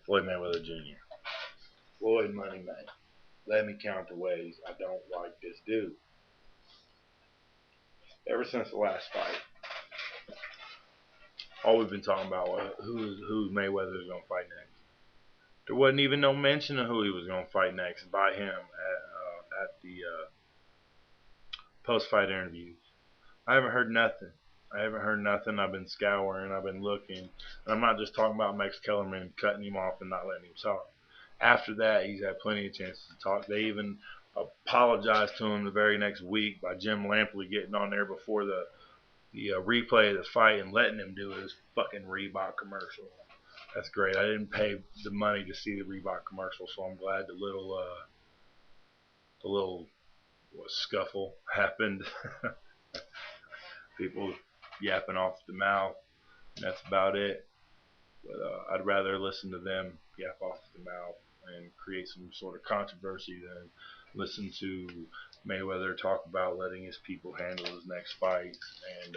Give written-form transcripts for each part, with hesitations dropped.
Floyd Mayweather Jr. Floyd Money Man. Let me count the ways I don't like this dude. Ever since the last fight, all we've been talking about was who Mayweather is gonna fight next. There wasn't even no mention of who he was gonna fight next by him at the post-fight interviews. I haven't heard nothing. I haven't heard nothing. I've been scouring. I've been looking. And I'm not just talking about Max Kellerman cutting him off and not letting him talk. After that, he's had plenty of chances to talk. They even apologized to him the very next week by Jim Lampley getting on there before the replay of the fight and letting him do his fucking Reebok commercial. That's great. I didn't pay the money to see the Reebok commercial, so I'm glad the little scuffle happened. People yapping off the mouth, and that's about it. But I'd rather listen to them yap off the mouth and create some sort of controversy than listen to Mayweather talk about letting his people handle his next fight and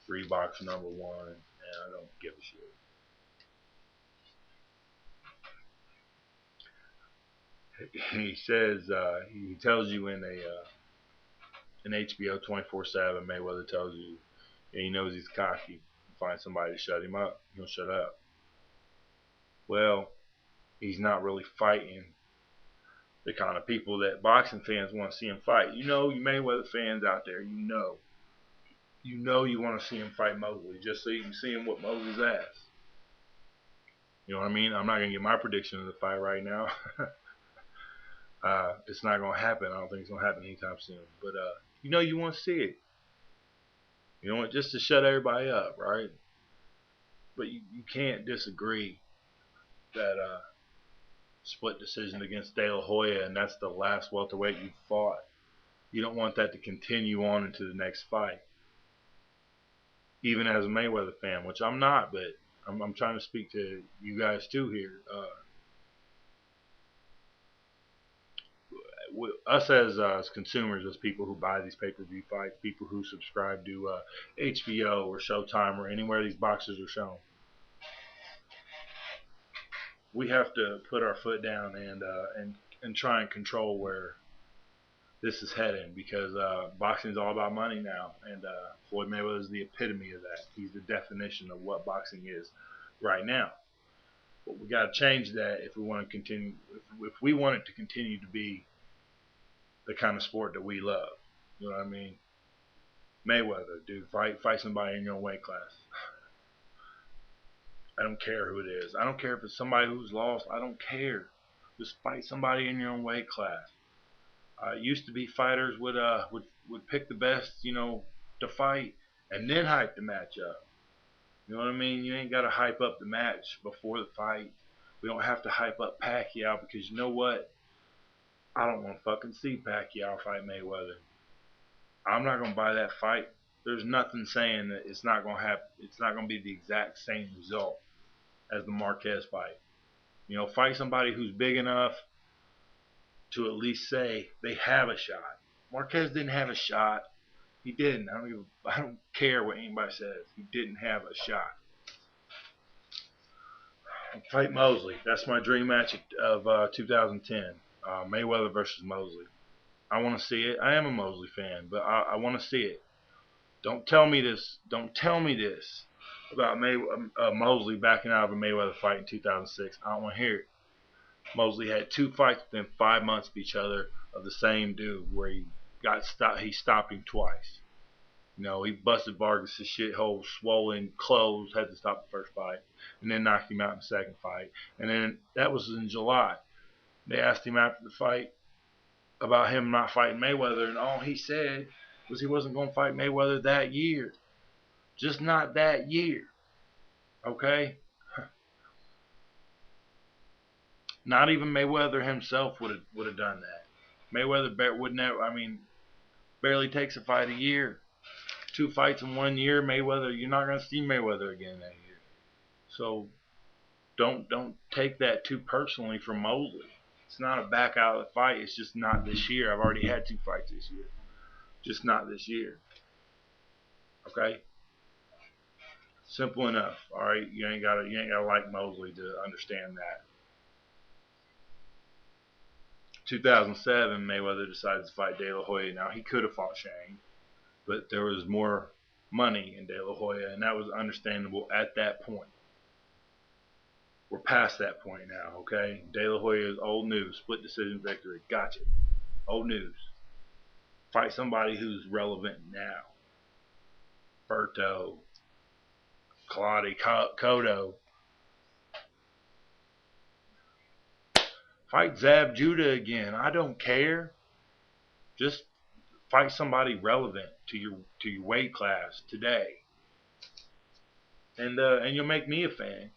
Reebok's number one, and I don't give a shit. He says he tells you in an HBO 24/7. Mayweather tells you, and he knows he's cocky. Find somebody to shut him up, he'll shut up. Well, he's not really fighting the kind of people that boxing fans want to see him fight. You Mayweather fans out there, you want to see him fight Mosley just so you can see him whip Mosley's ass. You know what I mean? I'm not gonna get my prediction of the fight right now. It's not gonna happen. I don't think it's gonna happen anytime soon. But you want to see it. You know what? Just to shut everybody up, right? But you can't disagree that split decision against De La Hoya, and that's the last welterweight you fought. You don't want that to continue on into the next fight. Even as a Mayweather fan, which I'm not, but I'm trying to speak to you guys too here. Us as consumers, as people who buy these pay-per-view fights, people who subscribe to HBO or Showtime or anywhere these boxers are shown, we have to put our foot down and try and control where this is heading, because boxing is all about money now, and Floyd Mayweather is the epitome of that. He's the definition of what boxing is right now. But we got to change that if we want to continue. If we want it to continue to be the kind of sport that we love. You know what I mean? Mayweather, dude, fight somebody in your own weight class. I don't care who it is. I don't care if it's somebody who's lost. I don't care. Just fight somebody in your own weight class. It used to be fighters would pick the best, to fight, and then hype the match up. You know what I mean? You ain't got to hype up the match before the fight. We don't have to hype up Pacquiao, because you know what? I don't want to fucking see Pacquiao fight Mayweather. I'm not going to buy that fight. There's nothing saying that it's not going to happen. It's not going to be the exact same result as the Marquez fight. Fight somebody who's big enough to at least say they have a shot. Marquez didn't have a shot. He didn't. I don't care what anybody says. He didn't have a shot. Fight Mosley. That's my dream match of 2010. Mayweather versus Mosley. I want to see it. I am a Mosley fan, but I want to see it. Don't tell me this. Don't tell me this about Mosley backing out of a Mayweather fight in 2006. I don't want to hear it. Mosley had 2 fights within 5 months of each other of the same dude, where he got stopped. He stopped him twice. He busted Vargas' shithole, swollen, closed, had to stop the first fight, and then knocked him out in the second fight. And then that was in July. They asked him after the fight about him not fighting Mayweather, and all he said was he wasn't going to fight Mayweather that year. Just not that year. Okay? Not even Mayweather himself would have done that. Mayweather would never. Barely takes a fight a year. 2 fights in 1 year. Mayweather, you're not going to see Mayweather again that year. So don't take that too personally from Mosley. It's not a back out of the fight. It's just not this year. I've already had 2 fights this year. Just not this year. Okay? Simple enough. All right, you ain't gotta like Mosley to understand that. 2007, Mayweather decided to fight De La Hoya. Now he could have fought Shane, but there was more money in De La Hoya, and that was understandable at that point. We're past that point now, okay? De La Hoya is old news. Split decision victory. Gotcha. Old news. Fight somebody who's relevant now. Berto, Claudio, Cotto. Fight Zab Judah again. I don't care. Just fight somebody relevant to your weight class today, and you'll make me a fan.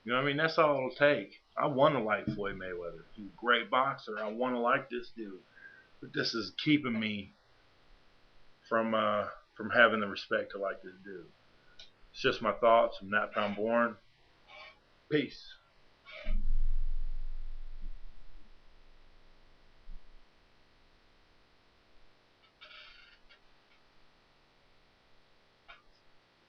You know what I mean? That's all it'll take. I want to like Floyd Mayweather. He's a great boxer. I want to like this dude, but this is keeping me from having the respect to like this dude. It's just my thoughts. I'm NaptownBorn. Peace.